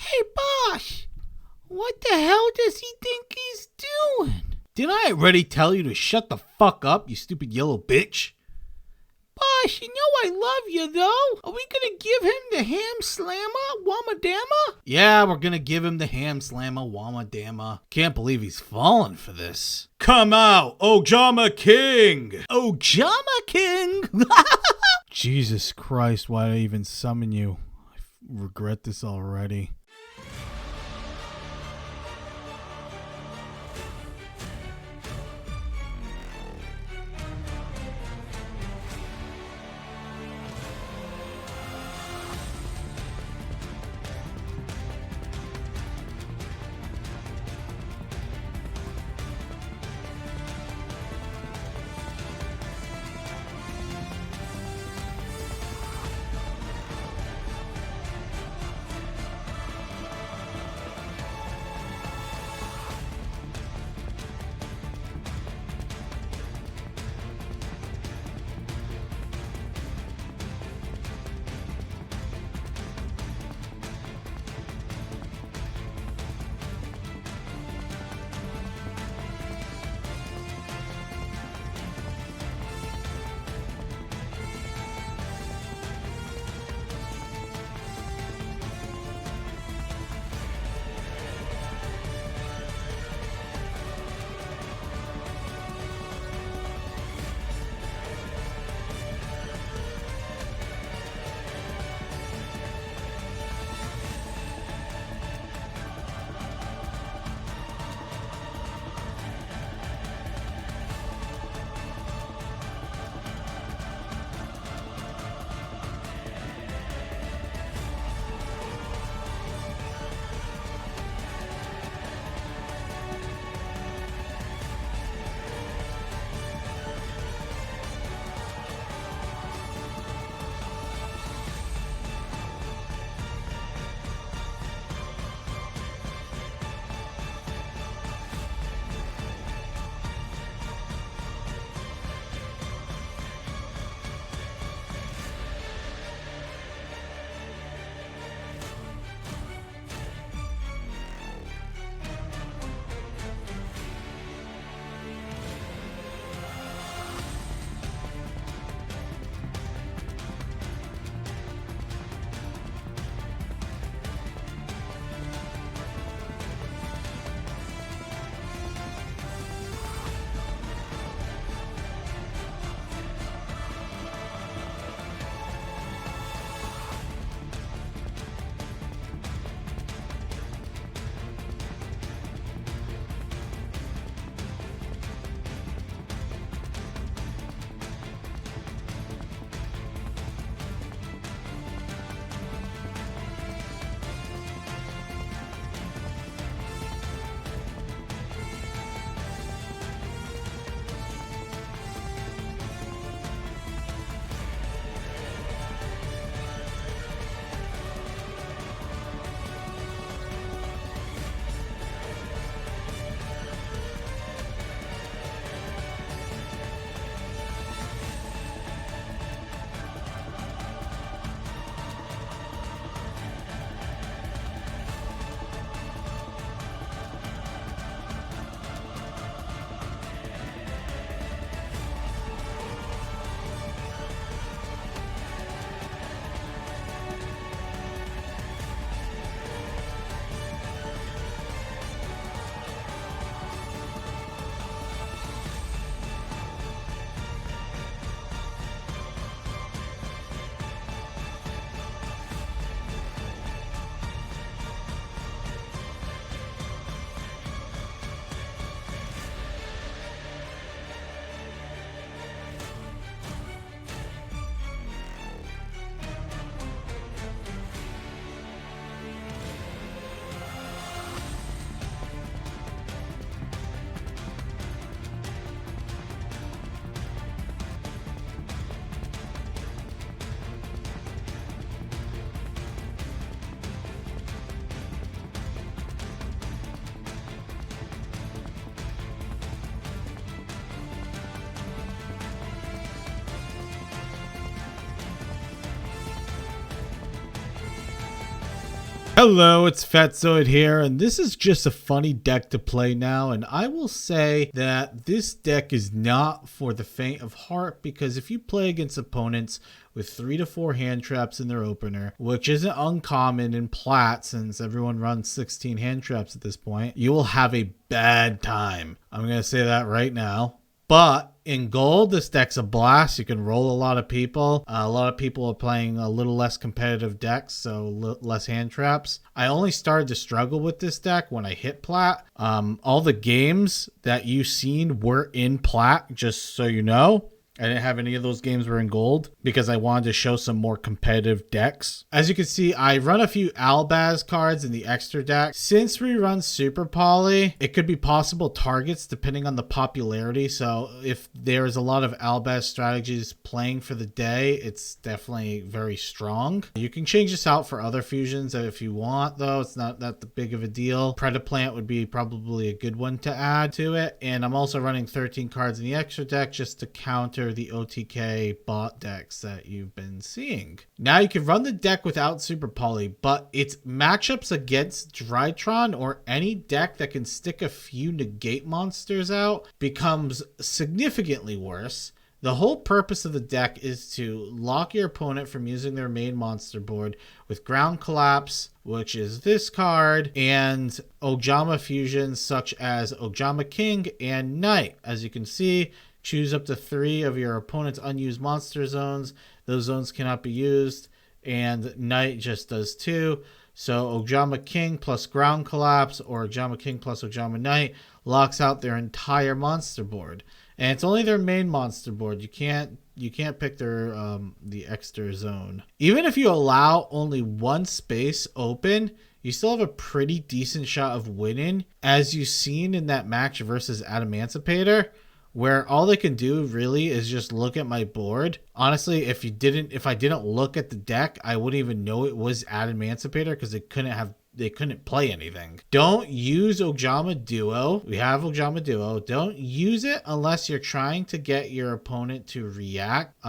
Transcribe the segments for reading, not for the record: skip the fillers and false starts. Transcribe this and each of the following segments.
Hey, boss! What the hell does he think he's doing? Didn't I already tell you to shut the fuck up, you stupid yellow bitch? Boss, you know I love you, though. Are we gonna give him the ham slammer, Wamadama? Yeah, we're gonna give him the ham slammer, Wamadama. Can't believe he's fallen for this. Come out, Ojama King! Ojama King! Jesus Christ, why did I even summon you? I regret this already. Hello, it's Fatzoid here, and this is just a funny deck to play now, and I will say that this deck is not for the faint of heart, because if you play against opponents with 3 to 4 hand traps in their opener, which isn't uncommon in Plat since everyone runs 16 hand traps at this point, you will have a bad time. I'm going to say that right now. But in gold, this deck's a blast. You can roll a lot of people. A lot of people are playing a little less competitive decks, so less hand traps. I only started to struggle with this deck when I hit Plat. All the games that you've seen were in Plat, just so you know. I didn't have any of those games were in gold because I wanted to show some more competitive decks. As you can see, I run a few Albaz cards in the extra deck. Since we run Super Poly, it could be possible targets depending on the popularity. So if there's a lot of Albaz strategies playing for the day, it's definitely very strong. You can change this out for other fusions if you want, though. It's not that big of a deal. Predaplant would be probably a good one to add to it. And I'm also running 13 cards in the extra deck just to counter the OTK bot decks that you've been seeing. Now you can run the deck without Super Poly, but its matchups against Drytron or any deck that can stick a few negate monsters out becomes significantly worse. The whole purpose of the deck is to lock your opponent from using their main monster board with Ground Collapse, which is this card, and Ojama fusions such as Ojama King and Knight. As you can see, choose up to 3 of your opponent's unused monster zones. Those zones cannot be used, and Knight just does 2. So Ojama King plus Ground Collapse or Ojama King plus Ojama Knight locks out their entire monster board. And it's only their main monster board. You can't pick their the extra zone. Even if you allow only one space open, you still have a pretty decent shot of winning, as you've seen in that match versus Adamancipator, where all they can do really is just look at my board. Honestly, if I didn't look at the deck, I wouldn't even know it was Adamancipator because they couldn't play anything. Don't use Ojama Duo. We have Ojama Duo. Don't use it unless you're trying to get your opponent to react.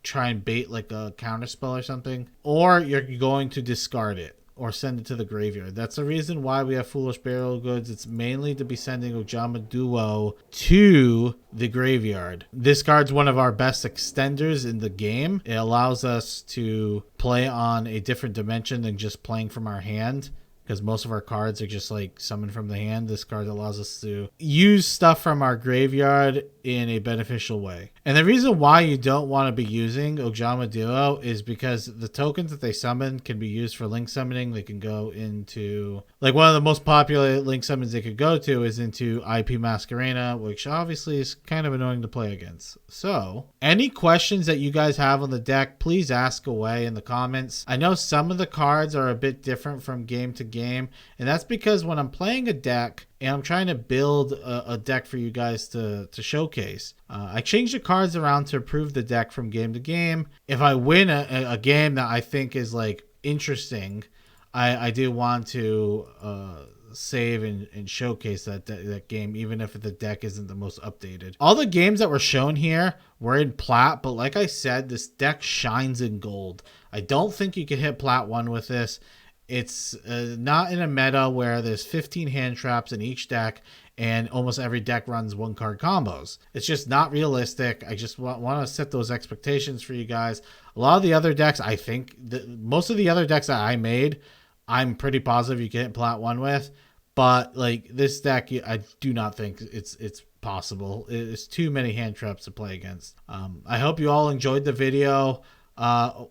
Try and bait like a counterspell or something. Or you're going to discard it or send it to the graveyard. That's the reason why we have Foolish Burial Goods. It's mainly to be sending Ojama Duo to the graveyard. This card's one of our best extenders in the game. It allows us to play on a different dimension than just playing from our hand, because most of our cards are just like summoned from the hand. This card allows us to use stuff from our graveyard in a beneficial way. And the reason why you don't want to be using Ojama Duo is because the tokens that they summon can be used for link summoning. They can go into, like, one of the most popular link summons they could go to is into IP Masquerena, which obviously is kind of annoying to play against. So any questions that you guys have on the deck, please ask away in the comments. I know some of the cards are a bit different from game to game, and that's because when I'm playing a deck and I'm trying to build a deck for you guys to showcase, I change the cards around to improve the deck from game to game. If I win a game that I think is like interesting, I do want to save and showcase that game, even if the deck isn't the most updated. All the games that were shown here were in Plat, but like I said, this deck shines in gold. I don't think you can hit Plat 1 with this. It's not in a meta where there's 15 hand traps in each deck and almost every deck runs 1-card combos. It's just not realistic. I just want to set those expectations for you guys. A lot of the other decks, I think, most of the other decks that I made, I'm pretty positive you can hit Plat 1 with. But like this deck, I do not think it's possible. It's too many hand traps to play against. I hope you all enjoyed the video.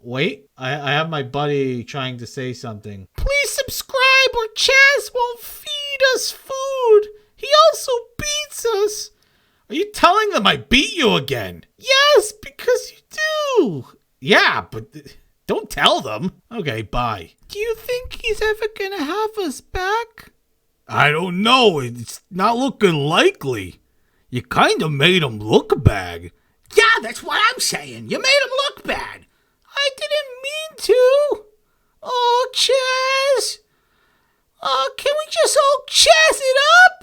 Wait, I have my buddy trying to say something. Please subscribe or Chaz won't feed us food. He also beats us. Are you telling them I beat you again? Yes, because you do. Yeah, but don't tell them. Okay, bye. Do you think he's ever gonna have us back? I don't know. It's not looking likely. You kind of made him look bad. Yeah, that's what I'm saying. You made him look bad. I didn't mean to. Oh, Chaz. Oh, can we just all Chaz it up?